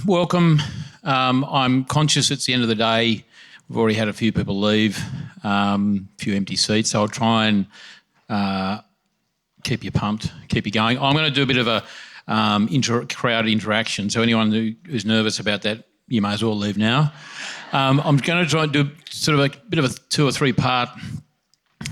Welcome. I'm conscious it's the end of the day. We've already had a few people leave, a few empty seats, so I'll try and keep you pumped, keep you going. I'm going to do a bit of a crowd interaction, so anyone who's nervous about that, you may as well leave now. I'm going to try and do sort of a bit of a 2 or 3 part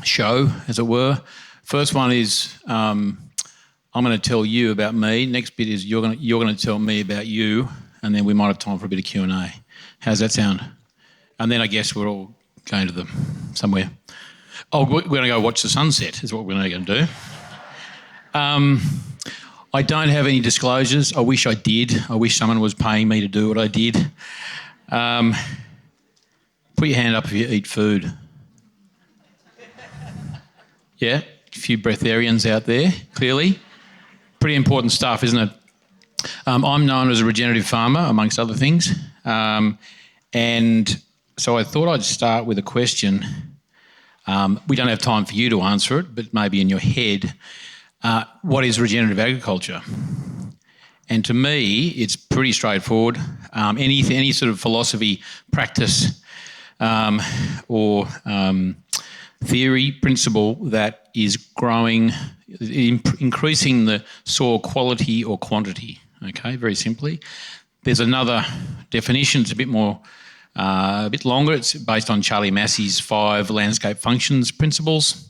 show, as it were. First one is I'm going to tell you about me. Next bit is you're going to tell me about you, and then we might have time for a bit of Q&A. How's that sound? And then I guess we're all going to somewhere. Oh, we're going to go watch the sunset is what we're going to do. I don't have any disclosures. I wish I did. I wish someone was paying me to do what I did. Put your hand up if you eat food. Yeah, a few breatharians out there, clearly. Pretty important stuff, isn't it? I'm known as a regenerative farmer, amongst other things. And so I thought I'd start with a question. We don't have time for you to answer it, but maybe in your head. What is regenerative agriculture? And to me, it's pretty straightforward. Any sort of philosophy, practice, or theory, principle that is growing, increasing the soil quality or quantity, okay, very simply. There's another definition, it's a bit more, a bit longer. It's based on Charlie Massey's 5 landscape functions principles.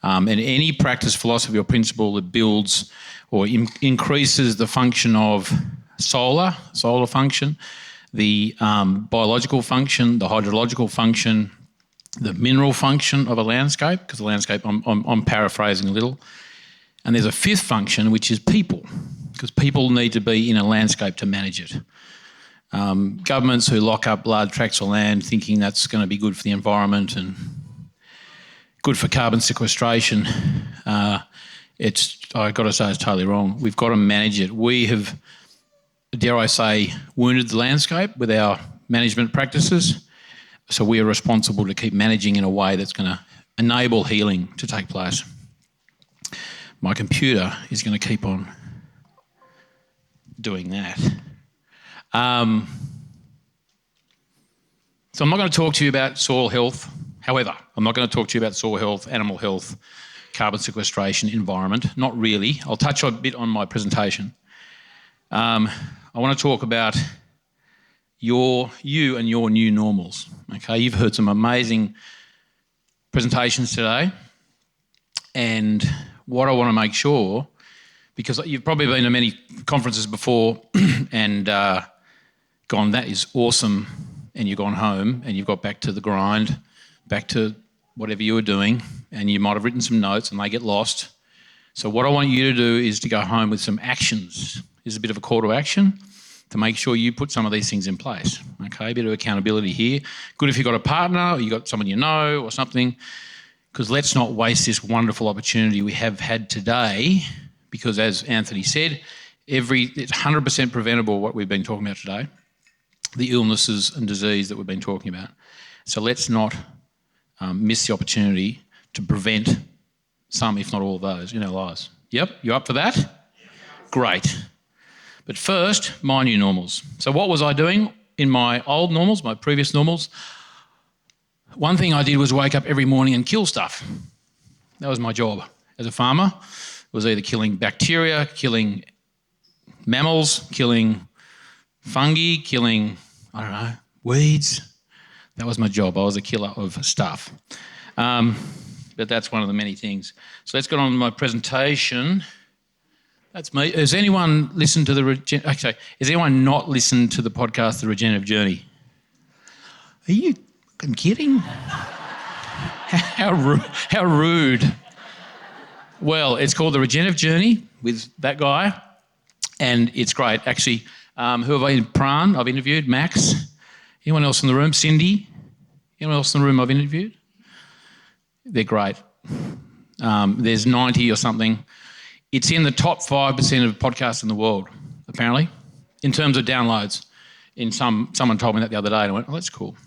And any practice, philosophy or principle that builds or increases the function of solar function, the biological function, the hydrological function, the mineral function of a landscape, because the landscape, I'm paraphrasing a little. And there's a 5th function, which is people, because people need to be in a landscape to manage it. Governments who lock up large tracts of land thinking that's going to be good for the environment and good for carbon sequestration, I've got to say it's totally wrong. We've got to manage it. We have, dare I say, wounded the landscape with our management practices. So we are responsible to keep managing in a way that's going to enable healing to take place. My computer is going to keep on doing that. So I'm not going to talk to you about soil health. However, I'm not going to talk to you about soil health, animal health, carbon sequestration, environment. Not really. I'll touch a bit on my presentation. I want to talk about you and your new normals. Okay, you've heard some amazing presentations today, and what I want to make sure, because you've probably been to many conferences before and gone, that is awesome, and you've gone home and you've got back to the grind, back to whatever you were doing, and you might have written some notes and they get lost. So what I want you to do is to go home with some actions. Here's a bit of a call to action to make sure you put some of these things in place. Okay, a bit of accountability here. Good if you've got a partner or you've got someone you know or something, because let's not waste this wonderful opportunity we have had today, because as Anthony said, it's 100% preventable what we've been talking about today, the illnesses and disease that we've been talking about. So let's not miss the opportunity to prevent some, if not all of those, in our lives. Yep, you up for that? Yes. Great. But first, my new normals. So what was I doing in my old normals, my previous normals? One thing I did was wake up every morning and kill stuff. That was my job as a farmer. It was either killing bacteria, killing mammals, killing fungi, killing, I don't know, weeds. That was my job. I was a killer of stuff. But that's one of the many things. So let's get on with my presentation. That's me. Has anyone listened to has anyone not listened to the podcast, The Regenerative Journey? Are you fucking kidding? How rude. Well, it's called The Regenerative Journey with that guy, and it's great. Actually, who have I? Pran, I've interviewed. Max. Anyone else in the room? Cindy? Anyone else in the room I've interviewed? They're great. There's 90 or something. It's in the top 5% of podcasts in the world, apparently, in terms of downloads. Someone told me that the other day, and I went, "Oh, that's cool."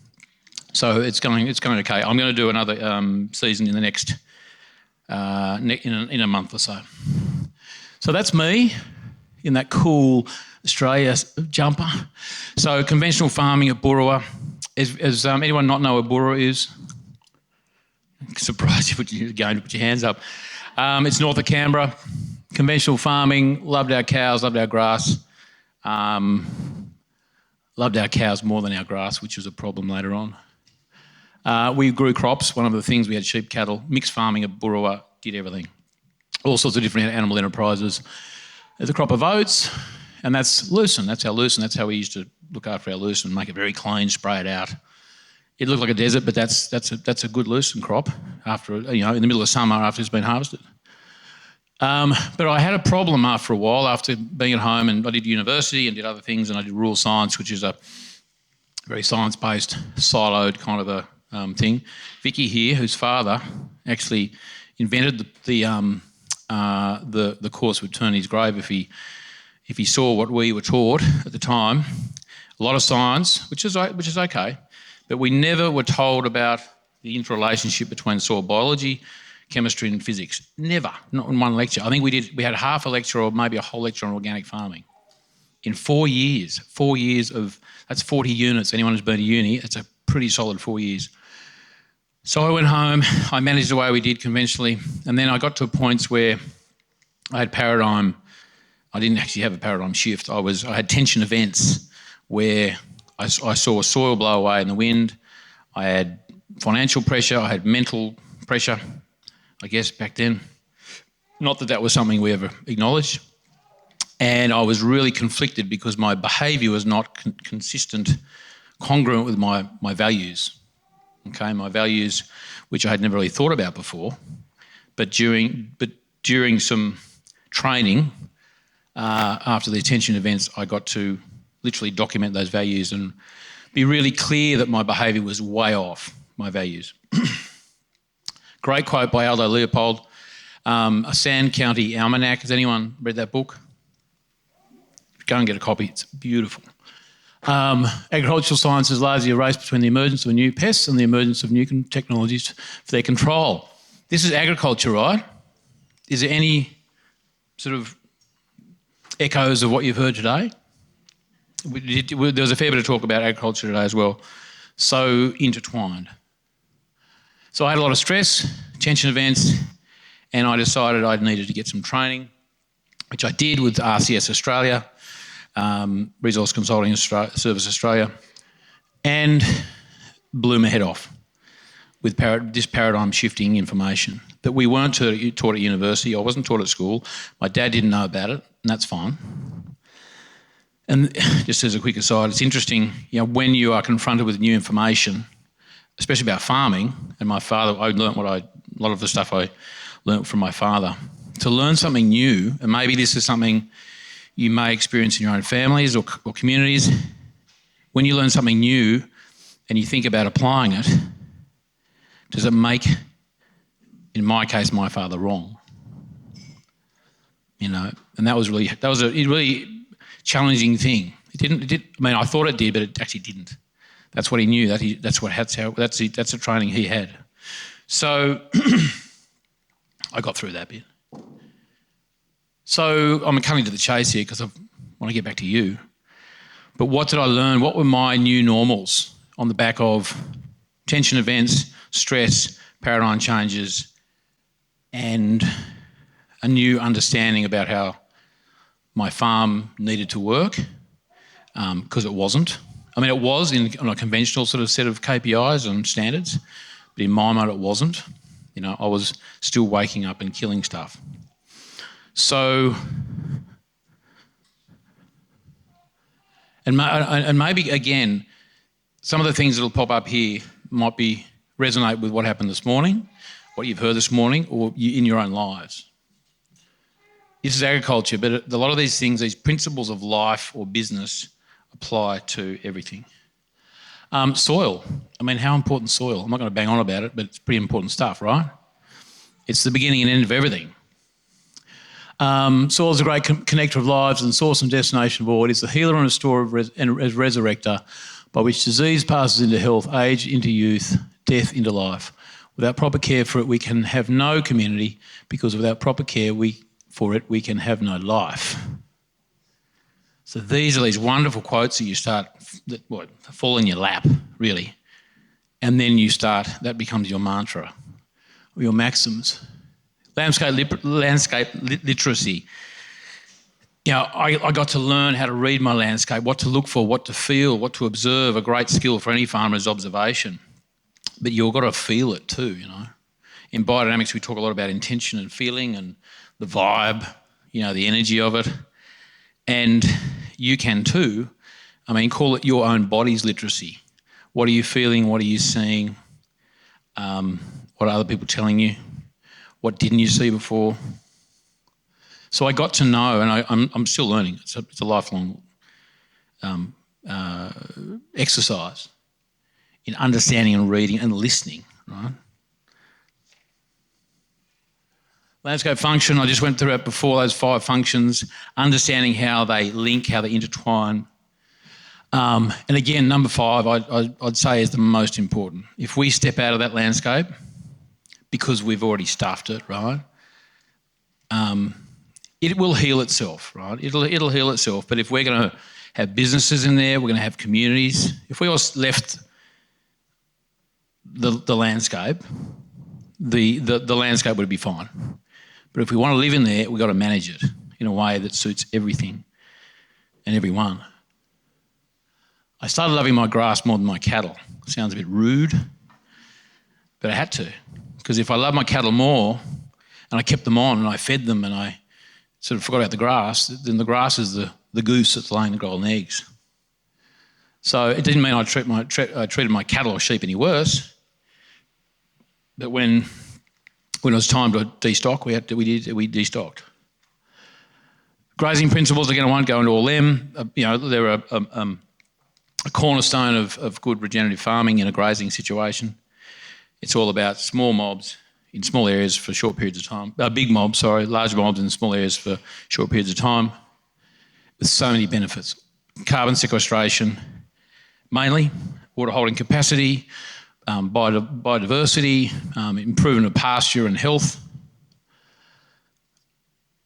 So it's going okay. I'm going to do another season in the next in a month or so. So that's me in that cool Australia jumper. So conventional farming at Burra. Does anyone not know what Burra is? Surprised you're going to put your hands up. It's north of Canberra. Conventional farming, loved our cows, loved our grass. Loved our cows more than our grass, which was a problem later on. We grew crops. One of the things, we had sheep, cattle. Mixed farming at Burra, did everything. All sorts of different animal enterprises. There's a crop of oats, and that's lucerne. That's our lucerne. That's how we used to look after our lucerne, make it very clean, spray it out. It looked like a desert, but that's a good lucerne crop after, in the middle of summer after it's been harvested. But I had a problem after a while, after being at home, and I did university and did other things, and I did rural science, which is a very science-based, siloed kind of a thing. Vicky here, whose father actually invented the course, would turn his grave if he saw what we were taught at the time. A lot of science, which is okay, but we never were told about the interrelationship between soil biology, chemistry and physics. Never, not in one lecture. I think we had half a lecture or maybe a whole lecture on organic farming. In 4 years. 4 years of, that's 40 units. Anyone who's been to uni, it's a pretty solid 4 years. So I went home, I managed the way we did conventionally, and then I got to points where I had paradigm, I didn't actually have a paradigm shift. I had tension events where I saw soil blow away in the wind. I had financial pressure, I had mental pressure, I guess, back then. Not that that was something we ever acknowledged. And I was really conflicted because my behaviour was not consistent, congruent with my values. Okay, my values, which I had never really thought about before. But during some training, after the attention events, I got to literally document those values and be really clear that my behaviour was way off my values. Great quote by Aldo Leopold, A Sand County Almanac. Has anyone read that book? Go and get a copy, it's beautiful. Agricultural science is largely a race between the emergence of new pests and the emergence of new technologies for their control. This is agriculture, right? Is there any sort of echoes of what you've heard today? There was a fair bit of talk about agriculture today as well. So intertwined. So I had a lot of stress, tension events, and I decided I needed to get some training, which I did with RCS Australia, Resource Consulting Service Australia, and blew my head off with this paradigm shifting information that we weren't taught at university. I wasn't taught at school. My dad didn't know about it, and that's fine. And just as a quick aside, it's interesting, when you are confronted with new information, especially about farming, and my father, I learnt a lot of the stuff I learnt from my father. To learn something new, and maybe this is something you may experience in your own families or communities, when you learn something new and you think about applying it, does it make, in my case, my father wrong? And that was a really challenging thing. I thought it did, but it actually didn't. That's what he knew. That's the training he had. So I got through that bit. So I'm cutting to the chase here because I want to get back to you. But what did I learn? What were my new normals on the back of tension events, stress, paradigm changes, and a new understanding about how my farm needed to work, because it wasn't. It was on a conventional sort of set of KPIs and standards, but in my mind it wasn't. I was still waking up and killing stuff. So, and maybe again, some of the things that will pop up here might resonate with what happened this morning, what you've heard this morning, or in your own lives. This is agriculture, but a lot of these things, these principles of life or business, apply to everything. Soil. How important soil? I'm not going to bang on about it, but it's pretty important stuff, right? It's the beginning and end of everything. Soil is a great connector of lives and source and destination of all. It is the healer and restorer and resurrector by which disease passes into health, age into youth, death into life. Without proper care for it, we can have no community, because without proper care for it, we can have no life. So these are these wonderful quotes that you start, that fall in your lap, really. And then that becomes your mantra, or your maxims. Landscape literacy. I got to learn how to read my landscape, what to look for, what to feel, what to observe. A great skill for any farmer is observation. But you've got to feel it too, In biodynamics, we talk a lot about intention and feeling and the vibe, the energy of it. And you can too. Call it your own body's literacy. What are you feeling? What are you seeing? What are other people telling you? What didn't you see before? So I got to know, and I'm still learning. It's a lifelong exercise in understanding and reading and listening, right? Landscape function, I just went through it before, those 5 functions, understanding how they link, how they intertwine. And again, number 5, I'd say is the most important. If we step out of that landscape, because we've already stuffed it, right, it will heal itself, right? It'll heal itself. But if we're going to have businesses in there, we're going to have communities. If we all left the landscape, the landscape would be fine. But if we want to live in there, we've got to manage it in a way that suits everything and everyone. I started loving my grass more than my cattle. Sounds a bit rude, but I had to. Because if I loved my cattle more and I kept them on and I fed them and I sort of forgot about the grass, then the grass is the goose that's laying the golden eggs. So it didn't mean I treated my cattle or sheep any worse. But when it was time to destock, we destocked. Grazing principles, again, I won't go into all them. They're a cornerstone of good regenerative farming in a grazing situation. It's all about small mobs in small areas for short periods of time. Large mobs in small areas for short periods of time, with so many benefits. Carbon sequestration, mainly, water holding capacity, biodiversity, improvement of pasture and health.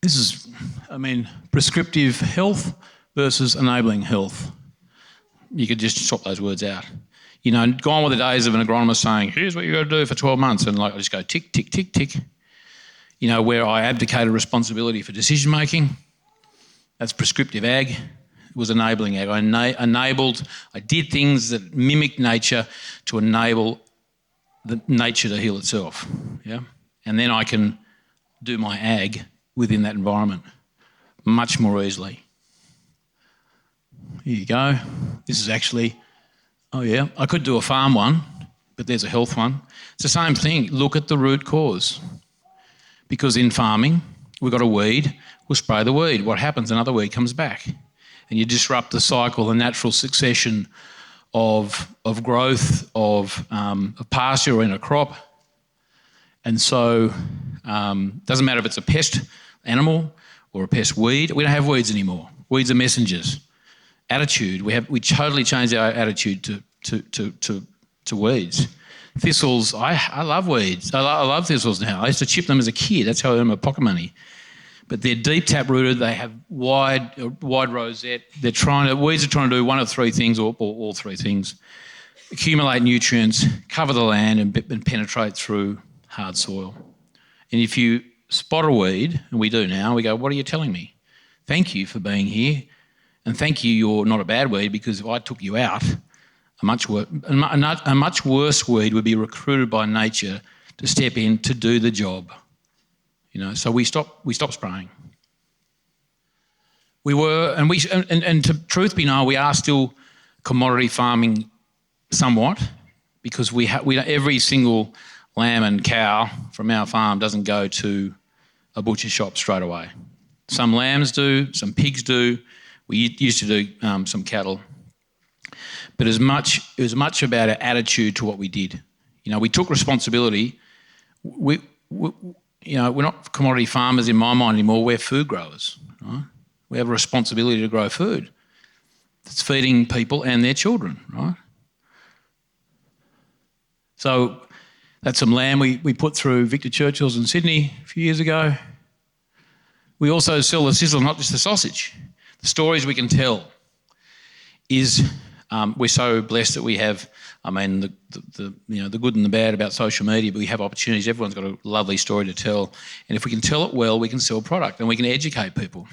This is, prescriptive health versus enabling health. You could just swap those words out. Gone were the days of an agronomist saying, here's what you've got to do for 12 months. And I just go tick, tick, tick, tick. Where I abdicated responsibility for decision making. That's prescriptive ag. It was enabling ag. I did things that mimicked nature to enable the nature to heal itself. Yeah. And then I can do my ag within that environment much more easily. Here you go. This is actually, I could do a farm one, but there's a health one. It's the same thing. Look at the root cause. Because in farming, we've got a weed, we'll spray the weed. What happens? Another weed comes back. And you disrupt the cycle, the natural succession of growth, of pasture in a crop. And so it doesn't matter if it's a pest animal or a pest weed. We don't have weeds anymore. Weeds are messengers. Attitude, we totally changed our attitude to weeds. Thistles, I love weeds. I love thistles now. I used to chip them as a kid. That's how I earned my pocket money. But they're deep tap rooted. They have wide rosette. Weeds are trying to do one of 3 things, or all 3 things: accumulate nutrients, cover the land, and penetrate through hard soil. And if you spot a weed, and we do now, we go, "What are you telling me? Thank you for being here, and thank you. You're not a bad weed, because if I took you out, a much worse weed would be recruited by nature to step in to do the job." So we stopped spraying. To truth be known, we are still commodity farming somewhat, because we every single lamb and cow from our farm doesn't go to a butcher shop straight away. Some lambs do, some pigs do. We used to do some cattle. But it was much about our attitude to what we did. We took responsibility. We're not commodity farmers in my mind anymore. We're food growers. Right? We have a responsibility to grow food that's feeding people and their children, right? So that's some lamb we put through Victor Churchill's in Sydney a few years ago. We also sell the sizzle, not just the sausage. The stories we can tell is we're so blessed that we have, I mean, the good and the bad about social media, but we have opportunities. Everyone's got a lovely story to tell. And if we can tell it well, we can sell product and we can educate people.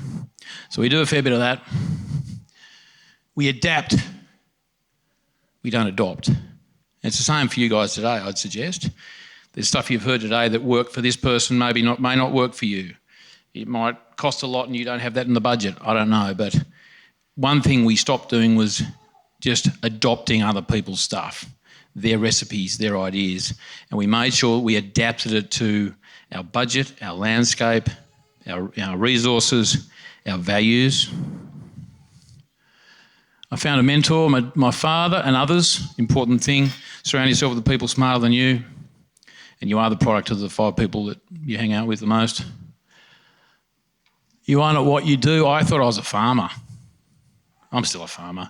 So we do a fair bit of that. We adapt. We don't adopt. And it's the same for you guys today, I'd suggest. There's stuff you've heard today that worked for this person, may not work for you. It might cost a lot and you don't have that in the budget. I don't know. But one thing we stopped doing was just adopting other people's stuff, their recipes, their ideas. And we made sure we adapted it to our budget, our landscape, our resources, our values. I found a mentor, my father and others. Important thing, surround yourself with the people smarter than you. And you are the product of the 5 people that you hang out with the most. You are not what you do. I thought I was a farmer. I'm still a farmer.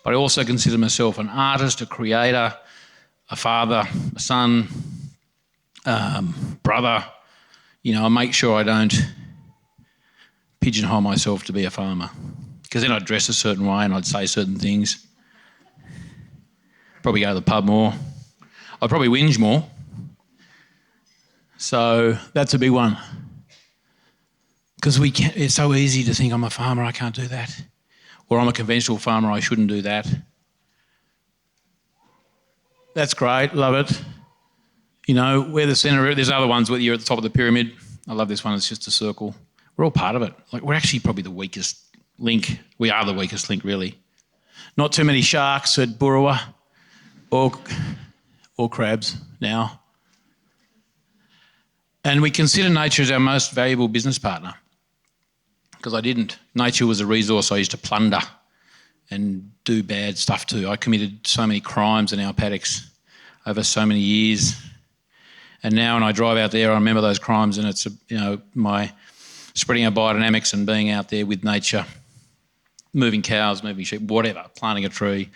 But I also consider myself an artist, a creator, a father, a son, brother. You know, I make sure I don't pigeonhole myself to be a farmer, because then I'd dress a certain way and I'd say certain things. Probably go to the pub more. I'd probably whinge more. So that's a big one. Because it's so easy to think I'm a farmer, I can't do that. Or I'm a conventional farmer, I shouldn't do that. That's great, love it. You know, we're the centre. There's other ones where you're at the top of the pyramid. I love this one, it's just a circle. We're all part of it. Like, we're actually probably the weakest link. We are the weakest link, really. Not too many sharks at Burrawa or crabs now. And we consider nature as our most valuable business partner. Because I didn't. Nature was a resource I used to plunder and do bad stuff to. I committed so many crimes in our paddocks over so many years. And now when I drive out there, I remember those crimes, and it's, my spreading our biodynamics and being out there with nature, moving cows, moving sheep, whatever, planting a tree,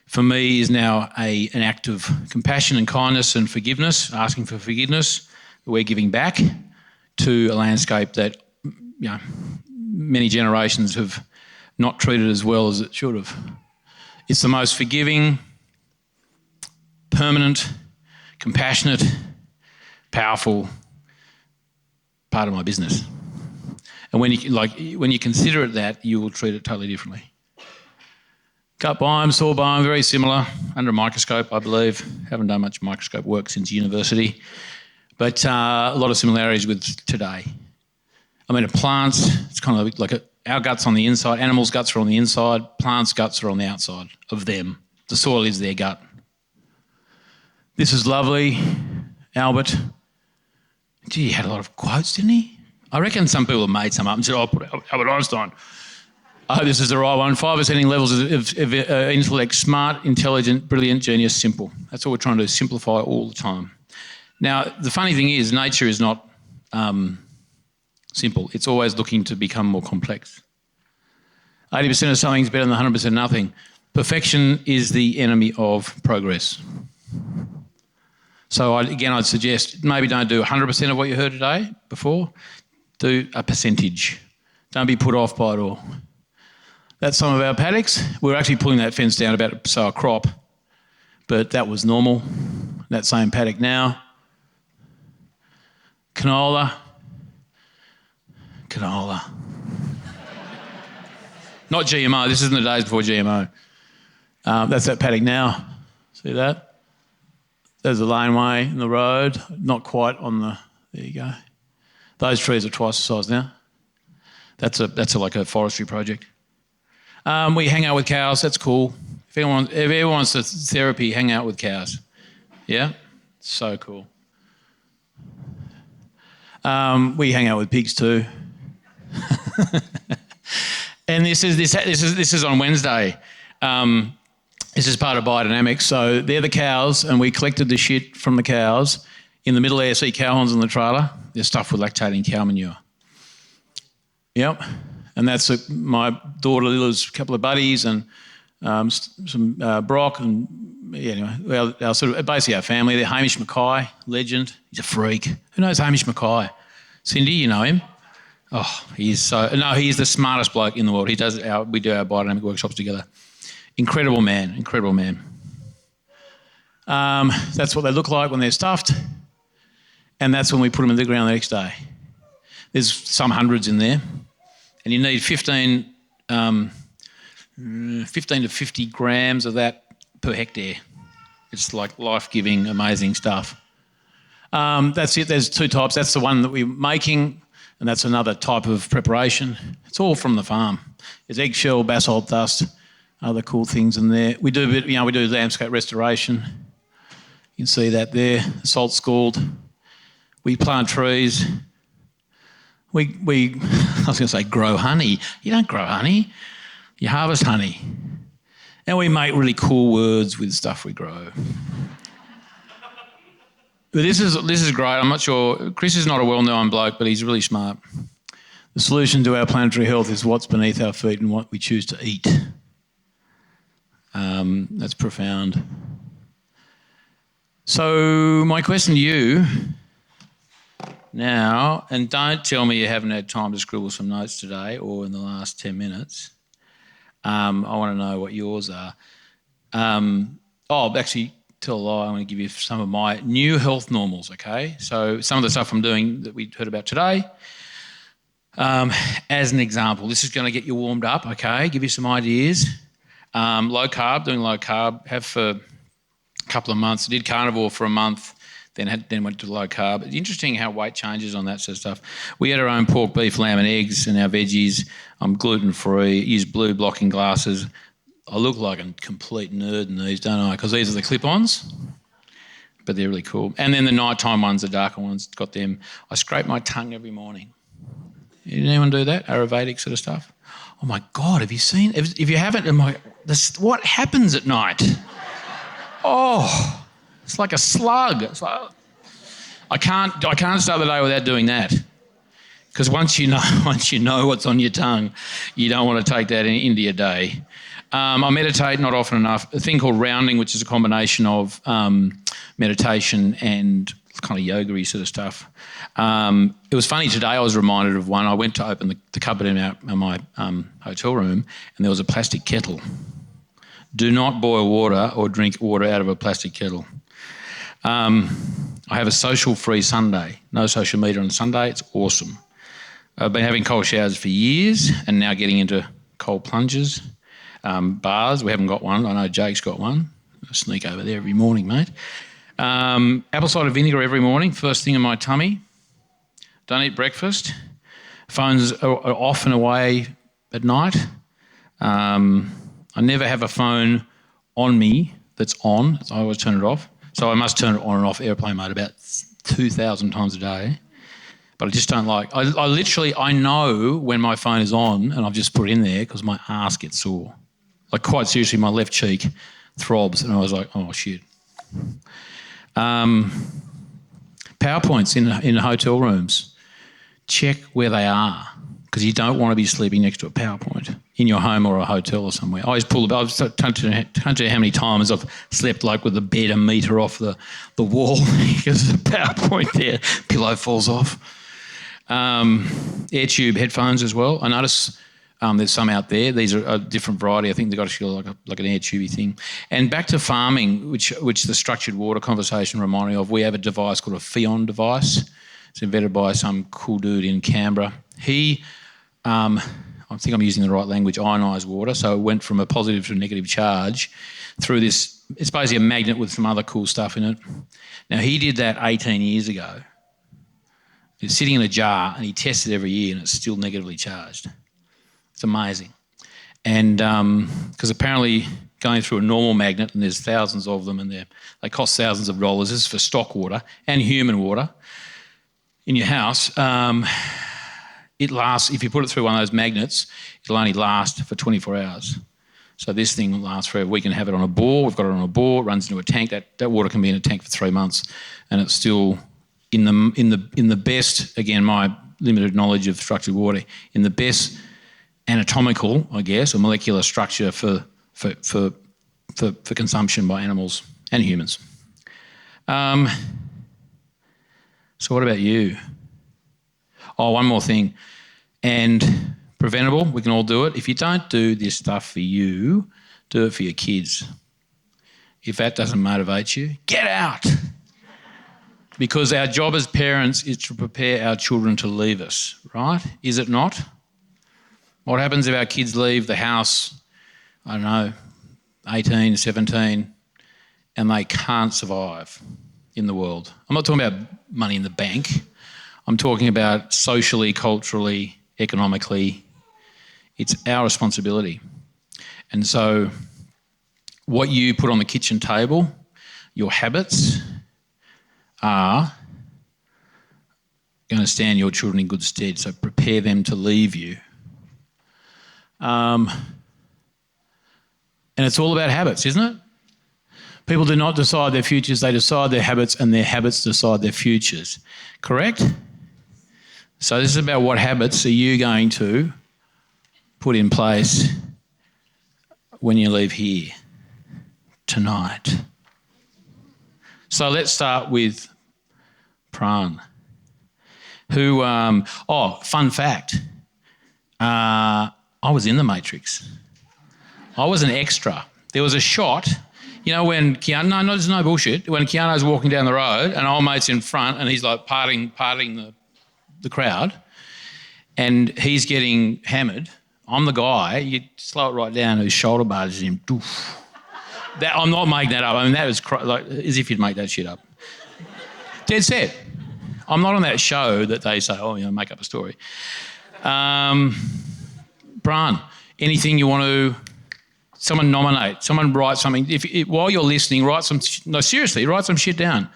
for me is now an act of compassion and kindness and forgiveness, asking for forgiveness. We're giving back to a landscape that, many generations have not treated as well as it should have. It's the most forgiving, permanent, compassionate, powerful part of my business. And when you consider it that, you will treat it totally differently. Gut biome, soil biome, very similar, under a microscope, I believe. Haven't done much microscope work since university. But a lot of similarities with today. I mean, plants, it's kind of like our guts on the inside, animals' guts are on the inside, plants' guts are on the outside of them. The soil is their gut. This is lovely, Albert. Gee, he had a lot of quotes, didn't he? I reckon some people have made some up and said, put Albert Einstein. I hope this is the right one. 5 ascending levels of intellect: smart, intelligent, brilliant, genius, simple. That's what we're trying to do, simplify all the time. Now, the funny thing is, nature is not simple. It's always looking to become more complex. 80% of something is better than 100% nothing. Perfection is the enemy of progress. So I'd suggest maybe don't do 100% of what you heard today before. Do a percentage. Don't be put off by it all. That's some of our paddocks. We're actually pulling that fence down about to sow a crop, but that was normal. That same paddock now. Canola. Not GMO. This isn't the days before GMO. That's that paddock now. See that? There's the laneway in the road. Not quite on the... There you go. Those trees are twice the size now. That's like a forestry project. We hang out with cows. That's cool. If anyone wants the therapy, hang out with cows. Yeah? So cool. We hang out with pigs too. And this is on Wednesday. This is part of biodynamics. So they're the cows, and we collected the shit from the cows. In the middle there, see cow horns in the trailer. They're stuffed with lactating cow manure. Yep. And that's my daughter Lila's couple of buddies and some Brock and anyway, our sort of basically our family. They're Hamish Mackay, legend. He's a freak. Who knows Hamish Mackay? Cindy, you know him. Oh, he's he's the smartest bloke in the world. We do our biodynamic workshops together. Incredible man, incredible man. That's what they look like when they're stuffed, and that's when we put them in the ground the next day. There's some hundreds in there, and you need 15 to 50 grams of that per hectare. It's like life-giving, amazing stuff. That's it. There's two types. That's the one that we're making, and that's another type of preparation. It's all from the farm. There's eggshell, basalt dust, other cool things in there. We do we do landscape restoration. You can see that there. Salt scald. We plant trees. I was going to say grow honey. You don't grow honey. You harvest honey. And we make really cool words with stuff we grow. But this is great. I'm not sure. Chris is not a well-known bloke, but he's really smart. The solution to our planetary health is what's beneath our feet and what we choose to eat. That's profound. So my question to you now, and don't tell me you haven't had time to scribble some notes today or in the last 10 minutes. I want to know what yours are. Actually, tell a lie, I'm going to give you some of my new health normals, okay? So some of the stuff I'm doing that we heard about today, as an example, this is going to get you warmed up, okay? Give you some ideas. Low carb, doing low carb, have for a couple of months. I did carnivore for a month, then went to low carb. It's interesting how weight changes on that sort of stuff. We had our own pork, beef, lamb and eggs and our veggies. I'm gluten-free, use blue blocking glasses. I look like a complete nerd in these, don't I? Because these are the clip-ons, but they're really cool. And then the nighttime ones, the darker ones, got them. I scrape my tongue every morning. Did anyone do that? Ayurvedic sort of stuff? Oh my God, have you seen? If you haven't, what happens at night? Oh, it's like a slug. It's like, I can't start the day without doing that. Because once you know what's on your tongue, you don't want to take that into your day. I meditate not often enough. A thing called rounding, which is a combination of meditation and kind of yoga-y sort of stuff. It was funny today, I was reminded of one. I went to open the cupboard in my hotel room and there was a plastic kettle. Do not boil water or drink water out of a plastic kettle. I have a social-free Sunday. No social media on Sunday. It's awesome. I've been having cold showers for years and now getting into cold plunges. Bars, we haven't got one. I know Jake's got one. I sneak over there every morning, mate. Apple cider vinegar every morning, first thing in my tummy. Don't eat breakfast. Phones are off and away at night. I never have a phone on me that's on. I always turn it off. So I must turn it on and off airplane mode about 2,000 times a day. But I just don't like... I know when my phone is on and I've just put it in there because my ass gets sore. Like quite seriously, my left cheek throbs and I was like, oh shit. PowerPoints in hotel rooms. Check where they are because you don't want to be sleeping next to a PowerPoint in your home or a hotel or somewhere. I always pull the... I've can't tell you how many times I've slept like with the bed a metre off the wall because there's a PowerPoint there. Pillow falls off. Air tube headphones as well. I notice there's some out there. These are a different variety. I think they've got to feel like an air tubey thing. And back to farming, which the structured water conversation reminded me of, we have a device called a Fion device. It's invented by some cool dude in Canberra. He, I think I'm using the right language, ionised water. So it went from a positive to a negative charge through this. It's basically a magnet with some other cool stuff in it. Now, he did that 18 years ago. It's sitting in a jar and he tests it every year and it's still negatively charged. It's amazing. And because apparently going through a normal magnet, and there's thousands of them and they cost thousands of dollars. This is for stock water and human water in your house. It lasts, if you put it through one of those magnets, it'll only last for 24 hours. So this thing will last forever. We can have it on a bore. We've got it on a bore. It runs into a tank. That water can be in a tank for 3 months and it's still... In the best, again, my limited knowledge of structured water, in the best anatomical, I guess, or molecular structure for consumption by animals and humans. So what about you? Oh, one more thing. and preventable. We can all do it. If you don't do this stuff for you, do it for your kids. If that doesn't motivate you, get out. Because our job as parents is to prepare our children to leave us, right? Is it not? What happens if our kids leave the house, I don't know, 18, 17, and they can't survive in the world? I'm not talking about money in the bank. I'm talking about socially, culturally, economically. It's our responsibility. And so what you put on the kitchen table, your habits, are going to stand your children in good stead. So prepare them to leave you. And it's all about habits, isn't it? People do not decide their futures, they decide their habits, and their habits decide their futures. Correct? So this is about what habits are you going to put in place when you leave here tonight. So let's start with Pran, who, fun fact, I was in The Matrix. I was an extra. There was a shot, you know, when Keanu, no, there's no bullshit, when Keanu's walking down the road and old mate's in front and he's like parting the crowd and he's getting hammered. I'm the guy, you slow it right down, whose shoulder barges him. Doof. That, I'm not making that up. I mean, that was like as if you'd make that shit up. Dead set. I'm not on that show that they say, oh, you know, make up a story. Bran, anything you want to... Someone nominate. Someone write something. If while you're listening, write some... No, seriously, write some shit down.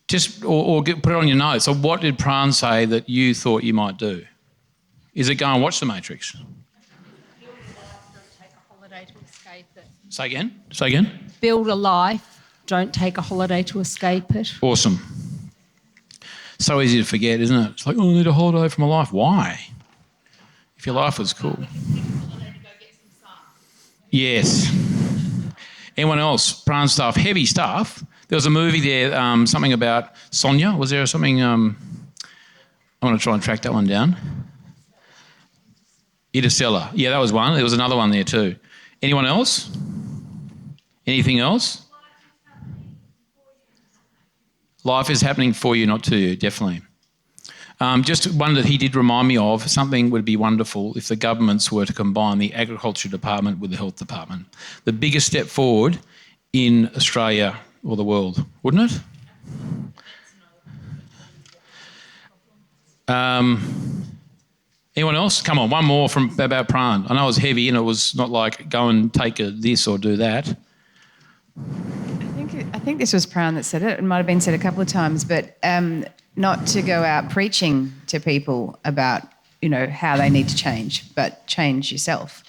Just put it on your notes. So what did Pran say that you thought you might do? Is it go and watch The Matrix? Say again? Build a life, don't take a holiday to escape it. Awesome. So easy to forget, isn't it? It's like, oh, I need a holiday from my life. Why? If your life was cool. Yes. Anyone else? Pran stuff, heavy stuff. There was a movie there, something about Sonia. Was there something... I want to try and track that one down. Interstellar. Yeah, that was one. There was another one there too. Anyone else? Anything else? Life is happening for you, not to you, definitely. Just one that he did remind me of, something would be wonderful if the governments were to combine the Agriculture Department with the Health Department. The biggest step forward in Australia or the world, wouldn't it? Anyone else? Come on, one more about Pran. I know it was heavy and it was not like go and take this or do that. I think this was Pran that said it. It might have been said a couple of times, but not to go out preaching to people about, you know, how they need to change, but change yourself.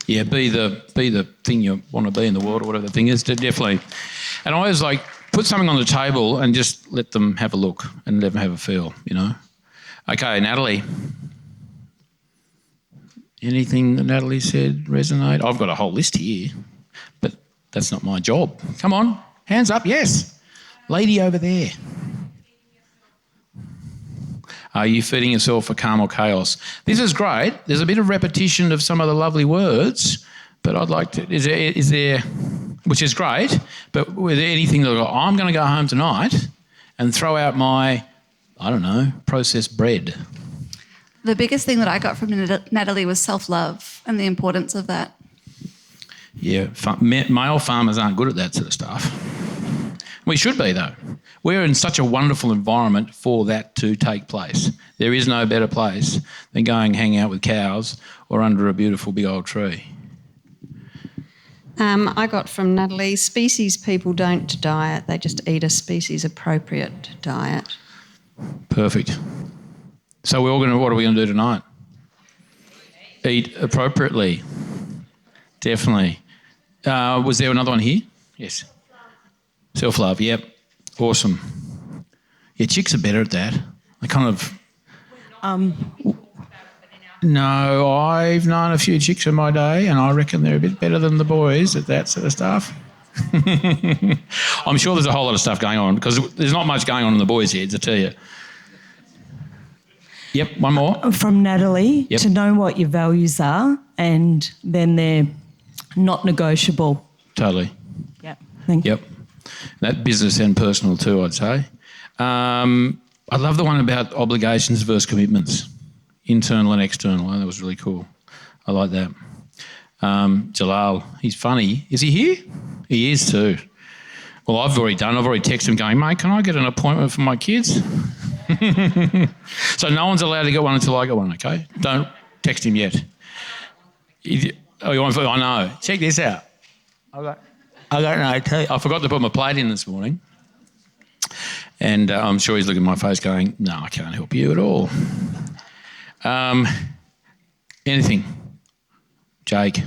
Yeah, be the thing you want to be in the world or whatever the thing is, definitely. And I always like put something on the table and just let them have a look and let them have a feel, you know. Okay, Natalie. Anything that Natalie said resonate? I've got a whole list here, but that's not my job. Come on, hands up, yes. Lady over there. Are you feeding yourself for calm or chaos? This is great. There's a bit of repetition of some of the lovely words, but I'd like to... Is there which is great, but was there anything that I'm going to go home tonight and throw out my, I don't know, processed bread? The biggest thing that I got from Natalie was self-love and the importance of that. Yeah, male farmers aren't good at that sort of stuff. We should be, though. We're in such a wonderful environment for that to take place. There is no better place than going hang out with cows or under a beautiful big old tree. I got from Natalie, species people don't diet, they just eat a species-appropriate diet. Perfect. So what are we going to do tonight? Eat appropriately. Definitely. Was there another one here? Yes. Self-love, yep. Awesome. Yeah, chicks are better at that. They kind of... No, I've known a few chicks in my day and I reckon they're a bit better than the boys at that sort of stuff. I'm sure there's a whole lot of stuff going on because there's not much going on in the boys' heads, I tell you. Yep, one more. From Natalie, Yep. to know what your values are, and then they're not negotiable. Totally. Yep. Thank you. Yep. That business and personal too, I'd say. I love the one about obligations versus commitments, internal and external. That was really cool. I like that. Jalal, he's funny. Is he here? He is too. Well, I've already texted him going, mate, can I get an appointment for my kids? So no one's allowed to get one until I get one, okay? Don't text him yet. You want? I know. Check this out. I got an OT. I forgot to put my plate in this morning. And I'm sure he's looking at my face going, no, I can't help you at all. Anything? Jake?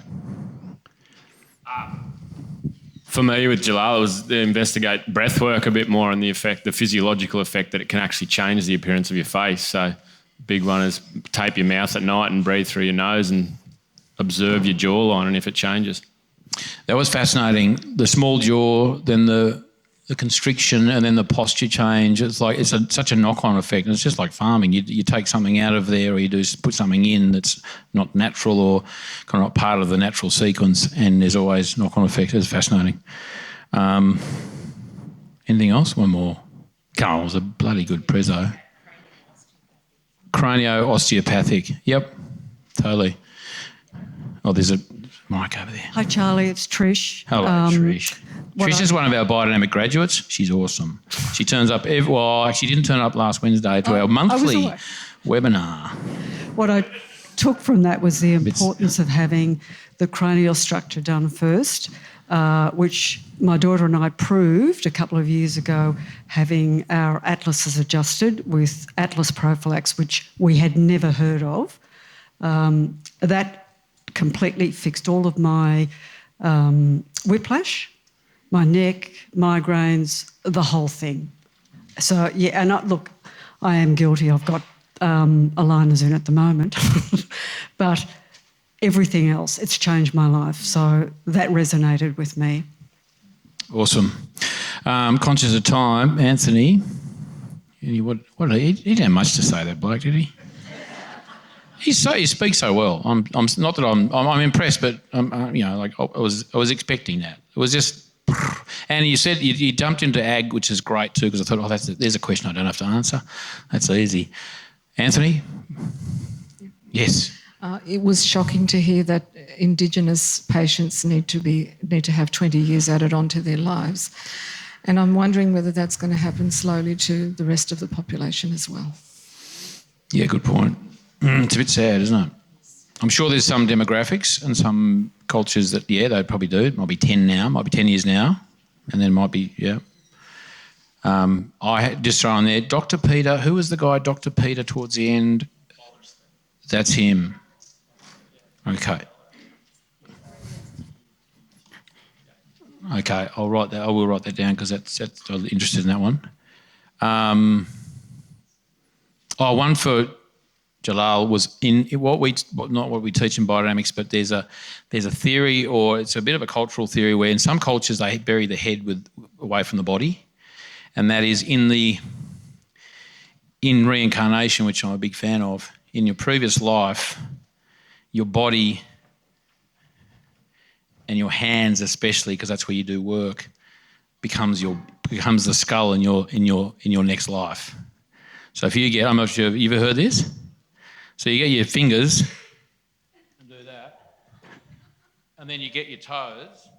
For me, with Jalal, it was to investigate breath work a bit more and the effect, the physiological effect that it can actually change the appearance of your face. So big one is tape your mouth at night and breathe through your nose and observe your jawline and if it changes. That was fascinating. The small jaw, then the constriction, and then the posture change. It's like such a knock-on effect. And it's just like farming. You take something out of there, or you put something in that's not natural or kind of not part of the natural sequence, and there's always knock-on effect. It's fascinating. Anything else? One more. Come on, it was a bloody good prezzo. Cranio-osteopathic. Yep, totally. Oh, there's a mic over there. Hi, Charlie. It's Trish. Hello, Trish. Trish is one of our biodynamic graduates. She's awesome. She turns up she didn't turn up last Wednesday to our monthly webinar. What I took from that was the importance of having the cranial structure done first, which my daughter and I proved a couple of years ago, having our atlases adjusted with Atlas Prophylax, which we had never heard of. That completely fixed all of my whiplash, my neck, migraines, the whole thing. So, yeah, and look, I am guilty. I've got aligners in at the moment. But everything else, it's changed my life. So that resonated with me. Awesome. Conscious of time, Anthony, he didn't have much to say, that bloke, did he? He speaks so well. I'm not that I'm impressed, but I was expecting that. It was just, and you said you jumped into ag, which is great too, because I thought, there's a question I don't have to answer. That's easy. Anthony, yes. It was shocking to hear that Indigenous patients need to have 20 years added onto their lives, and I'm wondering whether that's going to happen slowly to the rest of the population as well. Yeah, good point. It's a bit sad, isn't it? I'm sure there's some demographics and some cultures that, they'd probably do. It might be 10 now, might be 10 years now, and then might be, I had just thrown there, Dr. Peter, who was the guy, Dr. Peter, towards the end? That's him. Okay. Okay, I will write that down because that's I'm interested in that one. One for Jalal was not what we teach in biodynamics, but there's a theory, or it's a bit of a cultural theory, where in some cultures they bury the head away from the body, and that is in reincarnation, which I'm a big fan of. In your previous life, your body and your hands, especially, because that's where you do work, becomes the skull in your next life. So if you get, I'm not sure, you ever heard this? So you get your fingers and do that, and then you get your toes.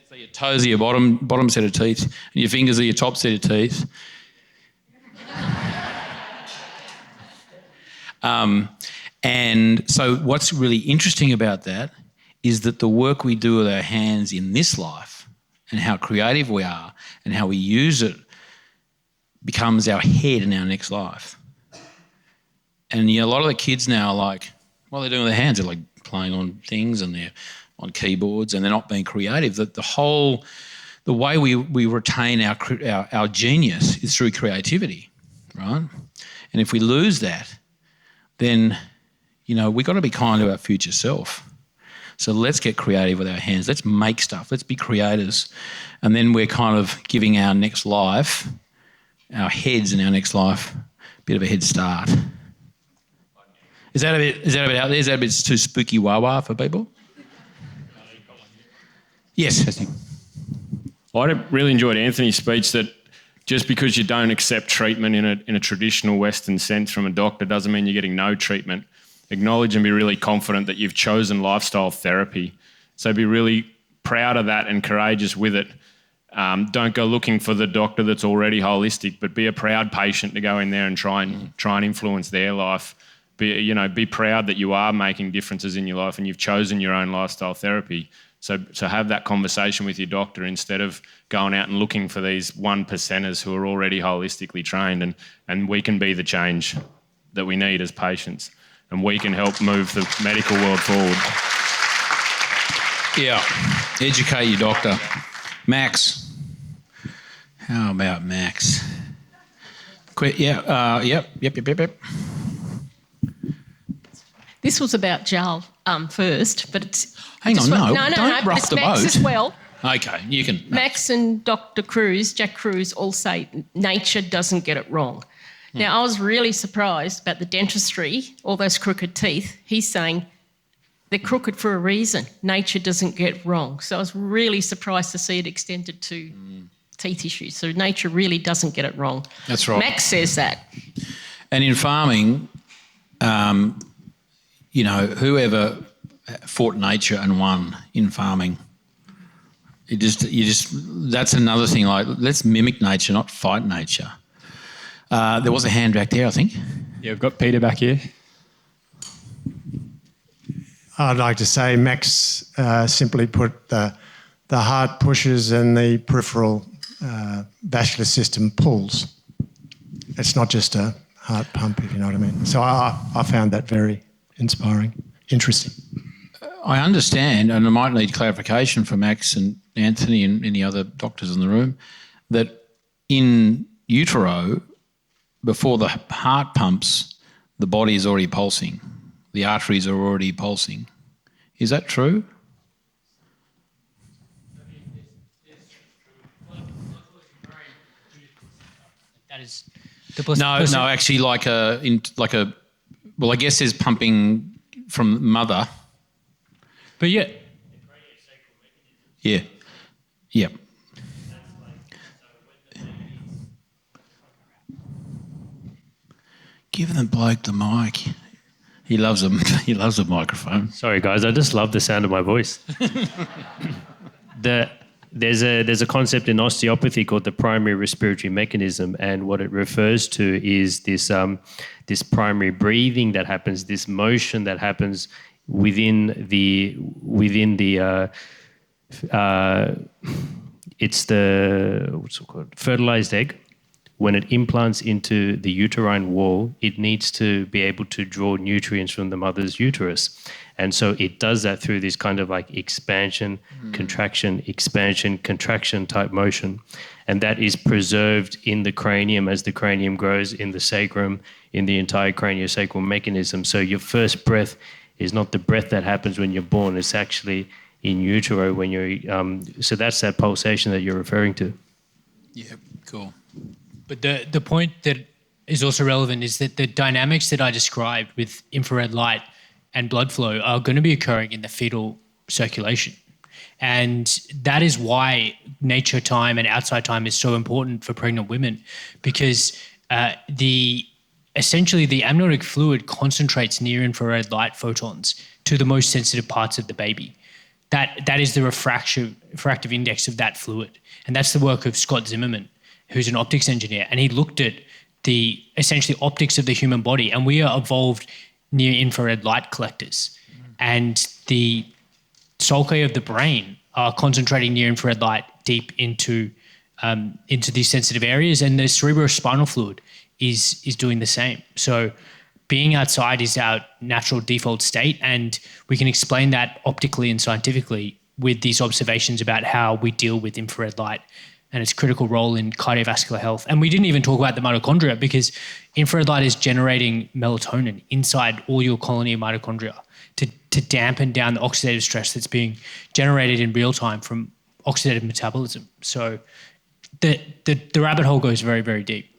So your toes are your bottom set of teeth, and your fingers are your top set of teeth. And so what's really interesting about that is that the work we do with our hands in this life and how creative we are and how we use it becomes our head in our next life. And a lot of the kids now are like, what are they doing with their hands? They're like playing on things and they're on keyboards and they're not being creative. The way we retain our genius is through creativity, right? And if we lose that, then, we've got to be kind to our future self. So let's get creative with our hands. Let's make stuff. Let's be creators. And then we're kind of giving our next life, our heads in our next life, a bit of a head start. Is that a bit out there? Is that a bit too spooky wah-wah for people? Yes, Hesty. I really enjoyed Anthony's speech that just because you don't accept treatment in a traditional Western sense from a doctor doesn't mean you're getting no treatment. Acknowledge and be really confident that you've chosen lifestyle therapy. So be really proud of that and courageous with it. Don't go looking for the doctor that's already holistic, but be a proud patient to go in there and try and influence their life. Be proud that you are making differences in your life and you've chosen your own lifestyle therapy. So have that conversation with your doctor instead of going out and looking for these 1%ers who are already holistically trained, and we can be the change that we need as patients, and we can help move the medical world forward. Yeah, educate your doctor. Max. How about Max? Yep. This was about Jal first, but it's... Hang on, no, don't rough it's the Max boat. as well. Okay, you can... Max and Dr. Cruz, Jack Cruz, all say nature doesn't get it wrong. Now, I was really surprised about the dentistry, all those crooked teeth. He's saying they're crooked for a reason. Nature doesn't get it wrong. So I was really surprised to see it extended to teeth issues. So nature really doesn't get it wrong. That's right. Max says that. And in farming, whoever fought nature and won in farming, that's another thing. Like, let's mimic nature, not fight nature. There was a hand back there, I think. Yeah, we've got Peter back here. I'd like to say Max simply put the heart pushes and the peripheral vascular system pulls. It's not just a heart pump, if you know what I mean. So I found that very inspiring, interesting. I understand, and I might need clarification from Max and Anthony and any other doctors in the room, that in utero, before the heart pumps, the body is already pulsing. The arteries are already pulsing. Is that true? That is No, actually, well, I guess there's pumping from mother. But yeah. Yeah. Yep. Give the bloke the mic. He loves them. He loves the microphone. Sorry, guys. I just love the sound of my voice. There's a concept in osteopathy called the primary respiratory mechanism, and what it refers to is this primary breathing that happens, this motion that happens within the it's the what's it called, fertilized egg. When it implants into the uterine wall, it needs to be able to draw nutrients from the mother's uterus. And so it does that through this kind of like expansion, contraction type motion. And that is preserved in the cranium as the cranium grows, in the sacrum, in the entire craniosacral mechanism. So your first breath is not the breath that happens when you're born, it's actually in utero when you're, so that's that pulsation that you're referring to. Yeah, cool. But the point that is also relevant is that the dynamics that I described with infrared light and blood flow are going to be occurring in the fetal circulation. And that is why nature time and outside time is so important for pregnant women, because essentially the amniotic fluid concentrates near infrared light photons to the most sensitive parts of the baby. That is the refractive index of that fluid. And that's the work of Scott Zimmerman, who's an optics engineer, and he looked at the essentially optics of the human body, and we are evolved near infrared light collectors. And the sulci of the brain are concentrating near infrared light deep into these sensitive areas, and the cerebrospinal fluid is doing the same. So being outside is our natural default state, and we can explain that optically and scientifically with these observations about how we deal with infrared light and its critical role in cardiovascular health. And we didn't even talk about the mitochondria, because infrared light is generating melatonin inside all your colony of mitochondria to dampen down the oxidative stress that's being generated in real time from oxidative metabolism. So the rabbit hole goes very, very deep.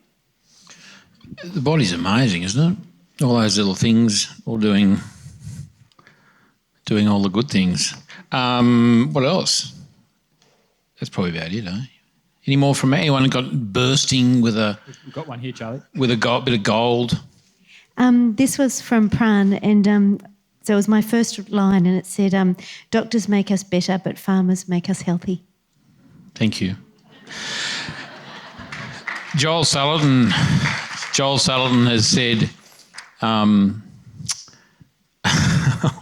The body's amazing, isn't it? all those little things, all doing all the good things. What else? That's probably about it, eh? Any more from anyone got bursting with a... We've got one here, Charlie. With a bit of gold. This was from Pran, and so it was my first line, and it said, doctors make us better, but farmers make us healthy. Thank you. Joel Sullivan has said,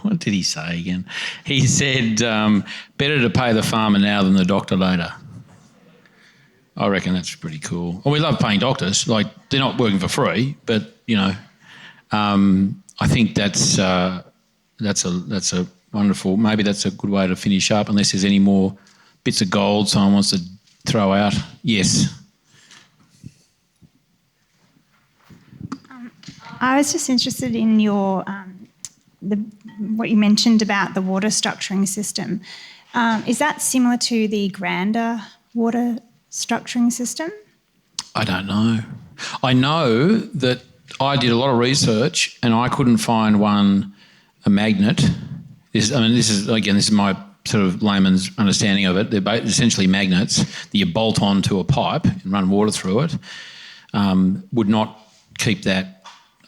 what did he say again? He said, better to pay the farmer now than the doctor later. I reckon that's pretty cool. Well, we love paying doctors. Like, they're not working for free, but, you know, I think that's a wonderful, maybe that's a good way to finish up, unless there's any more bits of gold someone wants to throw out. Yes. I was just interested in your what you mentioned about the water structuring system. Is that similar to the grander water structuring system? I don't know. I know that I did a lot of research and I couldn't find a magnet. This is my sort of layman's understanding of it. They're essentially magnets that you bolt onto a pipe and run water through it. Would not keep that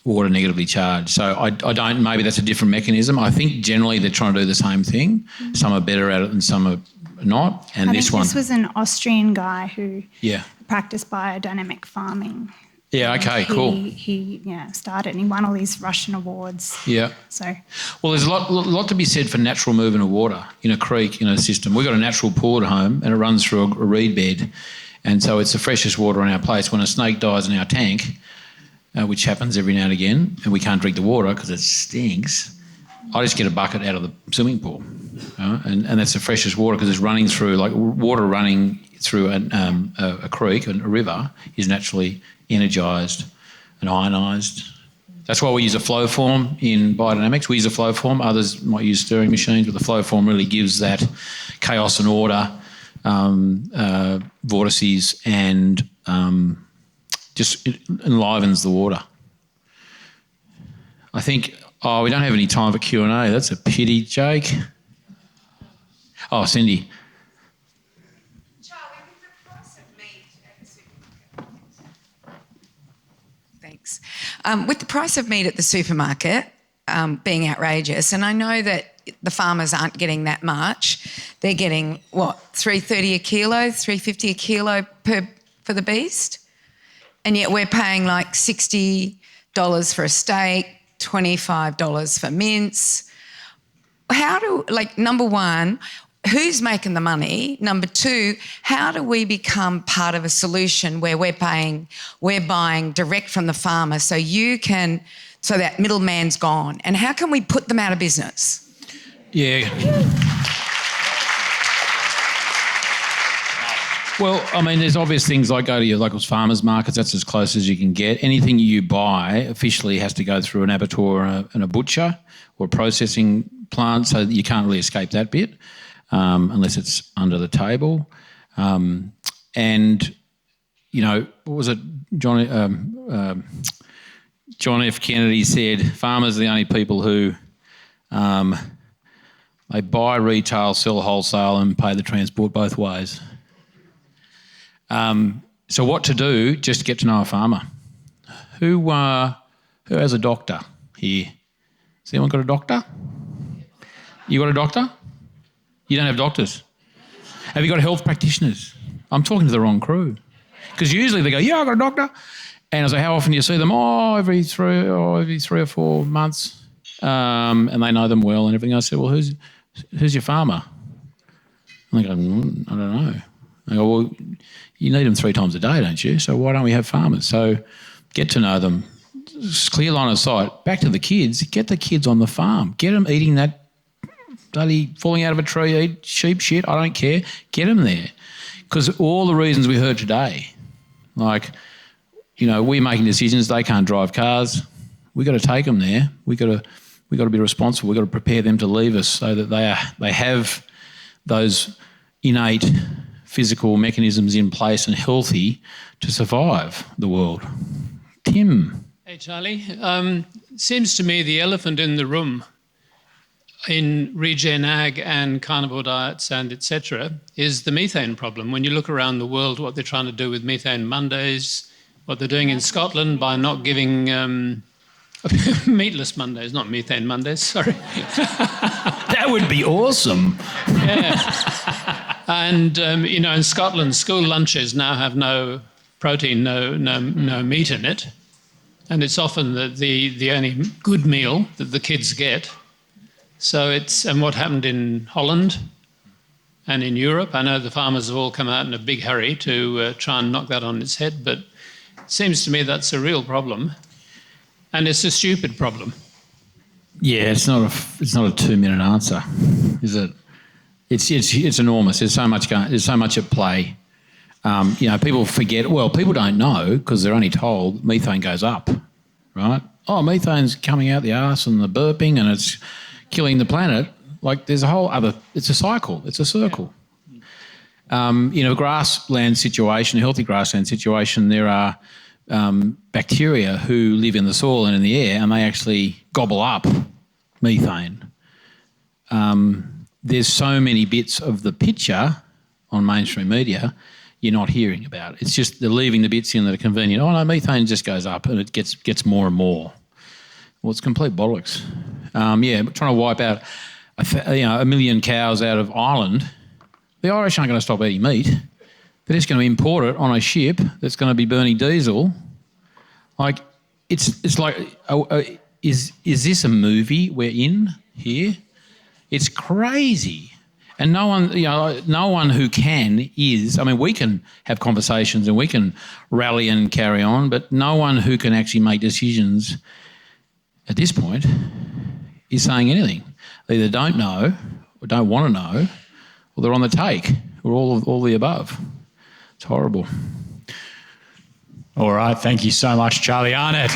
water negatively charged. So I don't, maybe that's a different mechanism. I think generally they're trying to do the same thing. Mm-hmm. Some are better at it and some are not. And this was an Austrian guy who yeah. practiced biodynamic farming. Yeah, okay, cool. He started and he won all these Russian awards. Yeah. So, well, there's a lot to be said for natural movement of water in a creek, in a system. We've got a natural pool at home and it runs through a reed bed. And so it's the freshest water in our place. When a snake dies in our tank, which happens every now and again, and we can't drink the water because it stinks, I just get a bucket out of the swimming pool. And that's the freshest water because it's running through, like water running through a creek, a river, is naturally energised and ionised. That's why we use a flow form in biodynamics. We use a flow form. Others might use stirring machines, but the flow form really gives that chaos and order, vortices, and just it enlivens the water. I think, we don't have any time for Q&A. That's a pity, Jake. Oh, Cindy. Charlie, with the price of meat at the supermarket. Thanks. With the price of meat at the supermarket being outrageous, and I know that the farmers aren't getting that much. They're getting, what, $3.30 a kilo, $3.50 a kilo for the beast? And yet we're paying like $60 for a steak, $25 for mince. Number one, who's making the money? Number two, how do we become part of a solution where we're buying direct from the farmer so that middleman's gone? And how can we put them out of business? Yeah. Well, I mean, there's obvious things like go to your local farmers markets. That's as close as you can get. Anything you buy officially has to go through an abattoir and a butcher or a processing plant, so that you can't really escape that bit unless it's under the table. And, you know, what was it? John F. Kennedy said, farmers are the only people who they buy retail, sell wholesale and pay the transport both ways. So what to do, just get to know a farmer. Who has a doctor here? Has anyone got a doctor? You got a doctor? You don't have doctors. Have you got health practitioners? I'm talking to the wrong crew. Because usually they go, yeah, I got a doctor. And I say, how often do you see them? Every 3 or 4 months. And they know them well and everything. I said, well, who's your farmer? And they go, I don't know. I go, well, you need them 3 times a day, don't you? So why don't we have farmers? So get to know them. Clear line of sight. Back to the kids. Get the kids on the farm. Get them eating that bloody falling out of a tree, eat sheep shit. I don't care. Get them there. Because all the reasons we heard today, like, you know, we're making decisions. They can't drive cars. We've got to take them there. We've got to be responsible. We've got to prepare them to leave us so that they have those innate physical mechanisms in place and healthy to survive the world. Tim. Hey, Charlie. seems to me the elephant in the room in regen ag and carnivore diets and etc. is the methane problem. When you look around the world, what they're trying to do with methane Mondays, what they're doing in Scotland by not giving meatless Mondays, not methane Mondays, sorry. That would be awesome. Yeah. And, in Scotland, school lunches now have no protein, no meat in it. And it's often the only good meal that the kids get. So and what happened in Holland and in Europe, I know the farmers have all come out in a big hurry to try and knock that on its head, but it seems to me that's a real problem. And it's a stupid problem. Yeah, it's not a 2-minute answer, is it? It's enormous. There's so much at play. People forget. Well, people don't know because they're only told methane goes up, right? Oh, methane's coming out the arse and the burping and it's killing the planet. Like there's a whole other. It's a cycle. It's a circle. A grassland situation, a healthy grassland situation, there are bacteria who live in the soil and in the air, and they actually gobble up methane. There's so many bits of the picture on mainstream media you're not hearing about. It's just they're leaving the bits in that are convenient. Oh no, methane just goes up and it gets more and more. Well, it's complete bollocks. Trying to wipe out a million cows out of Ireland. The Irish aren't going to stop eating meat. They're just going to import it on a ship that's going to be burning diesel. Like, it's like, is this a movie we're in here? It's crazy. And no one who can is, we can have conversations and we can rally and carry on, but no one who can actually make decisions at this point is saying anything. They either don't know or don't want to know, or they're on the take, or all the above. It's horrible. All right, thank you so much, Charlie Arnott.